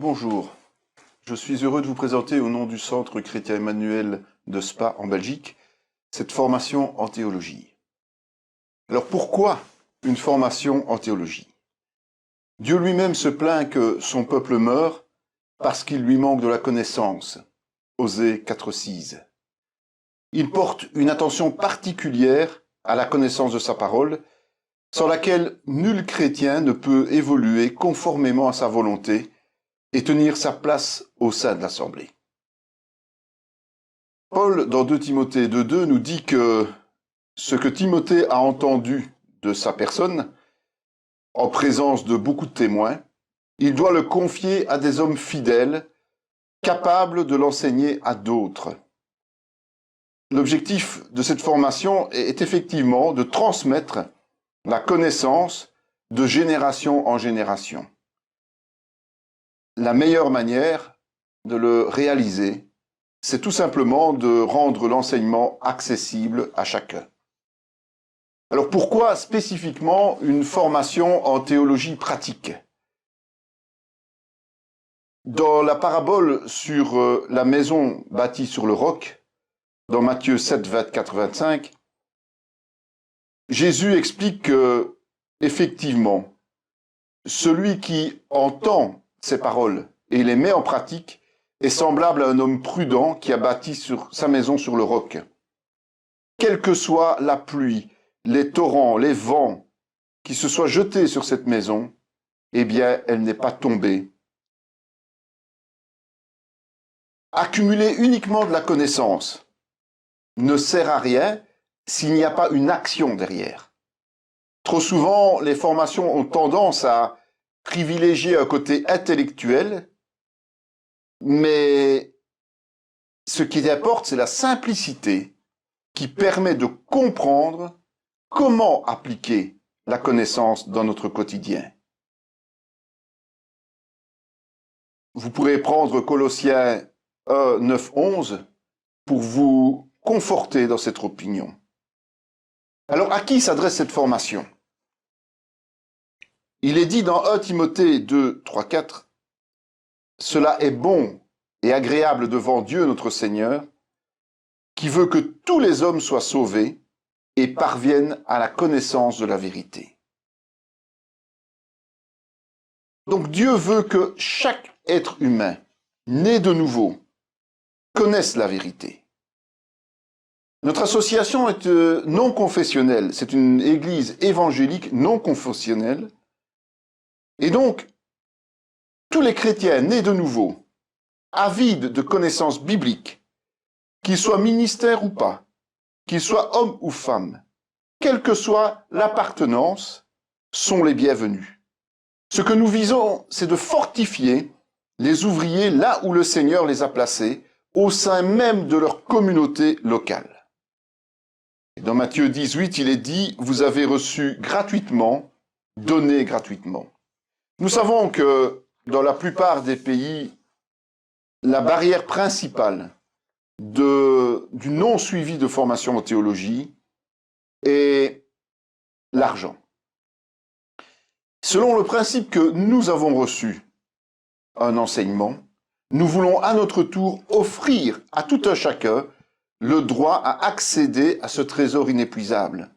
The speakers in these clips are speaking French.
Bonjour, je suis heureux de vous présenter au nom du Centre Chrétien Emmanuel de Spa en Belgique, cette formation en théologie. Alors pourquoi une formation en théologie? Dieu lui-même se plaint que son peuple meure parce qu'il lui manque de la connaissance. Osée 4,6. Il porte une attention particulière à la connaissance de sa parole, sans laquelle nul chrétien ne peut évoluer conformément à sa volonté et tenir sa place au sein de l'Assemblée. Paul, dans 2 Timothée 2,2, nous dit que ce que Timothée a entendu de sa personne, en présence de beaucoup de témoins, il doit le confier à des hommes fidèles, capables de l'enseigner à d'autres. L'objectif de cette formation est effectivement de transmettre la connaissance de génération en génération. La meilleure manière de le réaliser, c'est tout simplement de rendre l'enseignement accessible à chacun. Alors pourquoi spécifiquement une formation en théologie pratique? Dans la parabole sur la maison bâtie sur le roc, dans Matthieu 7, 24-25, Jésus explique que, effectivement, celui qui entend ces paroles et les met en pratique est semblable à un homme prudent qui a bâti sa maison sur le roc. Quelle que soit la pluie, les torrents, les vents qui se soient jetés sur cette maison, eh bien, elle n'est pas tombée. Accumuler uniquement de la connaissance ne sert à rien s'il n'y a pas une action derrière. Trop souvent, les formations ont tendance à privilégier un côté intellectuel, mais ce qui importe, c'est la simplicité qui permet de comprendre comment appliquer la connaissance dans notre quotidien. Vous pourrez prendre Colossiens 1, 9, 11 pour vous conforter dans cette opinion. Alors, à qui s'adresse cette formation? Il est dit dans 1 Timothée 2, 3, 4, « Cela est bon et agréable devant Dieu notre Seigneur, qui veut que tous les hommes soient sauvés et parviennent à la connaissance de la vérité. » Donc Dieu veut que chaque être humain, né de nouveau, connaisse la vérité. Notre association est non confessionnelle, c'est une église évangélique non confessionnelle. Et donc, tous les chrétiens nés de nouveau, avides de connaissances bibliques, qu'ils soient ministères ou pas, qu'ils soient hommes ou femmes, quelle que soit l'appartenance, sont les bienvenus. Ce que nous visons, c'est de fortifier les ouvriers là où le Seigneur les a placés, au sein même de leur communauté locale. Et dans Matthieu 18, il est dit « Vous avez reçu gratuitement, donnez gratuitement ». Nous savons que dans la plupart des pays, la barrière principale du non-suivi de formation en théologie est l'argent. Selon le principe que nous avons reçu un enseignement, nous voulons à notre tour offrir à tout un chacun le droit à accéder à ce trésor inépuisable,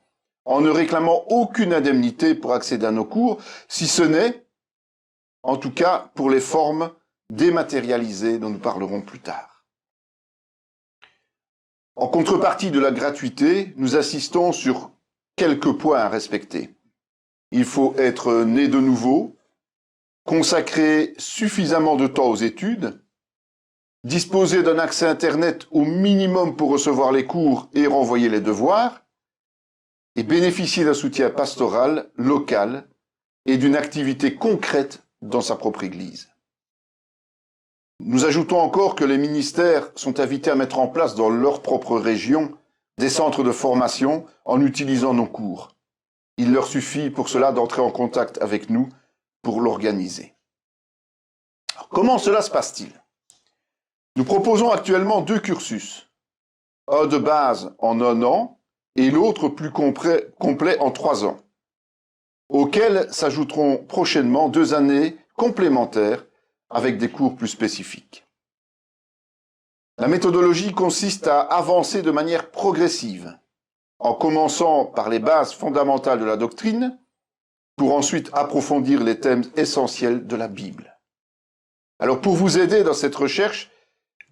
en ne réclamant aucune indemnité pour accéder à nos cours, si ce n'est en tout cas pour les formes dématérialisées dont nous parlerons plus tard. En contrepartie de la gratuité, nous insistons sur quelques points à respecter. Il faut être né de nouveau, consacrer suffisamment de temps aux études, disposer d'un accès Internet au minimum pour recevoir les cours et renvoyer les devoirs, et bénéficier d'un soutien pastoral local et d'une activité concrète dans sa propre Église. Nous ajoutons encore que les ministères sont invités à mettre en place dans leur propre région des centres de formation en utilisant nos cours. Il leur suffit pour cela d'entrer en contact avec nous pour l'organiser. Comment cela se passe-t-il? Nous proposons actuellement 2 cursus, un de base en 1 an et l'autre plus complet en 3 ans. Auxquels s'ajouteront prochainement 2 années complémentaires avec des cours plus spécifiques. La méthodologie consiste à avancer de manière progressive, en commençant par les bases fondamentales de la doctrine, pour ensuite approfondir les thèmes essentiels de la Bible. Alors pour vous aider dans cette recherche,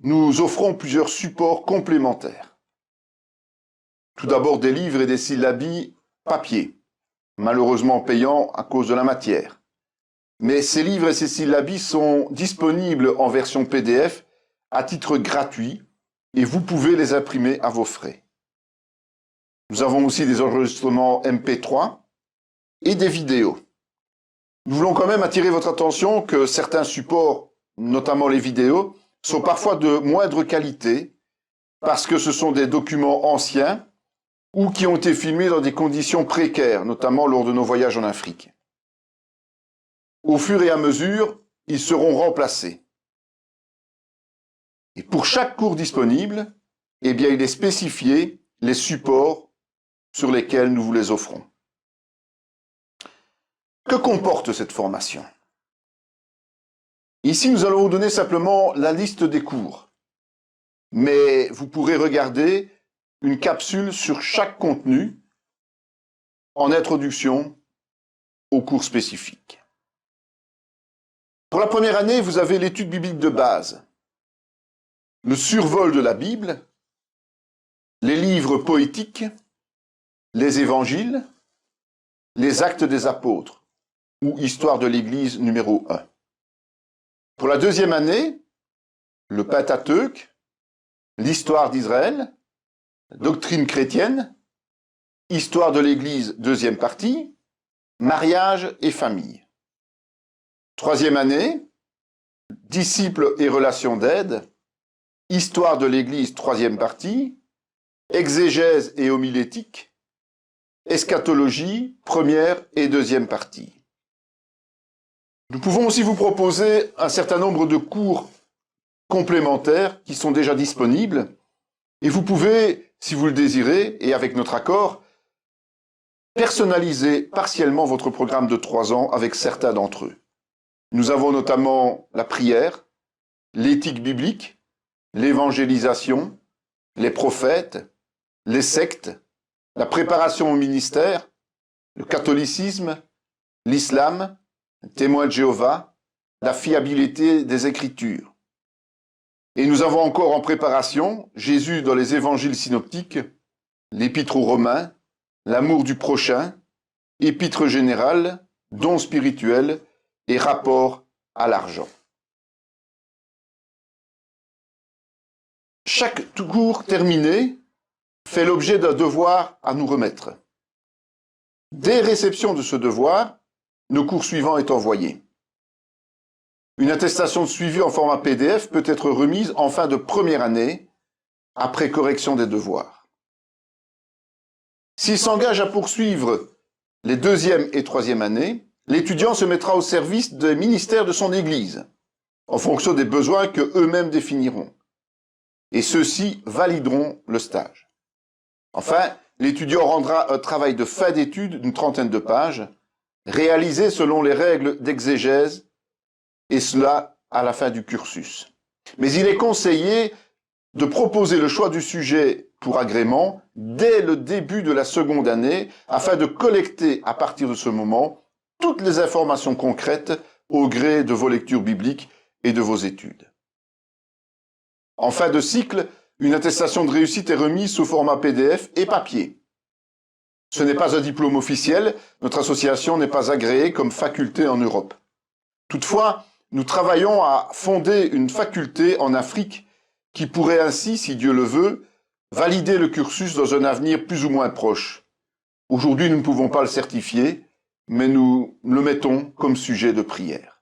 nous offrons plusieurs supports complémentaires. Tout d'abord des livres et des syllabies papier, malheureusement payants à cause de la matière. Mais ces livres et ces syllabies sont disponibles en version PDF à titre gratuit et vous pouvez les imprimer à vos frais. Nous avons aussi des enregistrements MP3 et des vidéos. Nous voulons quand même attirer votre attention que certains supports, notamment les vidéos, sont parfois de moindre qualité parce que ce sont des documents anciens ou qui ont été filmés dans des conditions précaires, notamment lors de nos voyages en Afrique. Au fur et à mesure, ils seront remplacés. Et pour chaque cours disponible, eh bien, il est spécifié les supports sur lesquels nous vous les offrons. Que comporte cette formation? Ici, nous allons vous donner simplement la liste des cours. Mais vous pourrez regarder une capsule sur chaque contenu en introduction aux cours spécifiques. Pour la première année, vous avez l'étude biblique de base, le survol de la Bible, les livres poétiques, les évangiles, les actes des apôtres ou histoire de l'Église numéro 1. Pour la deuxième année, le Pentateuque, l'histoire d'Israël, doctrine chrétienne, histoire de l'Église, deuxième partie, mariage et famille. Troisième année, disciples et relations d'aide, histoire de l'Église, troisième partie, exégèse et homilétique, eschatologie, première et deuxième partie. Nous pouvons aussi vous proposer un certain nombre de cours complémentaires qui sont déjà disponibles et vous pouvez, si vous le désirez, et avec notre accord, personnaliser partiellement votre programme de 3 ans avec certains d'entre eux. Nous avons notamment la prière, l'éthique biblique, l'évangélisation, les prophètes, les sectes, la préparation au ministère, le catholicisme, l'islam, témoin de Jéhovah, la fiabilité des Écritures. Et nous avons encore en préparation Jésus dans les évangiles synoptiques, l'épître aux Romains, l'amour du prochain, épître générale, dons spirituels et rapport à l'argent. Chaque cours terminé fait l'objet d'un devoir à nous remettre. Dès réception de ce devoir, le cours suivant est envoyé. Une attestation de suivi en format PDF peut être remise en fin de première année, après correction des devoirs. S'il s'engage à poursuivre les deuxième et troisième années, l'étudiant se mettra au service des ministères de son Église, en fonction des besoins que eux-mêmes définiront. Et ceux-ci valideront le stage. Enfin, l'étudiant rendra un travail de fin d'études d'une 30aine de pages, réalisé selon les règles d'exégèse, et cela à la fin du cursus. Mais il est conseillé de proposer le choix du sujet pour agrément dès le début de la seconde année, afin de collecter à partir de ce moment toutes les informations concrètes au gré de vos lectures bibliques et de vos études. En fin de cycle, une attestation de réussite est remise sous format PDF et papier. Ce n'est pas un diplôme officiel, notre association n'est pas agréée comme faculté en Europe. Toutefois, nous travaillons à fonder une faculté en Afrique qui pourrait ainsi, si Dieu le veut, valider le cursus dans un avenir plus ou moins proche. Aujourd'hui, nous ne pouvons pas le certifier, mais nous le mettons comme sujet de prière.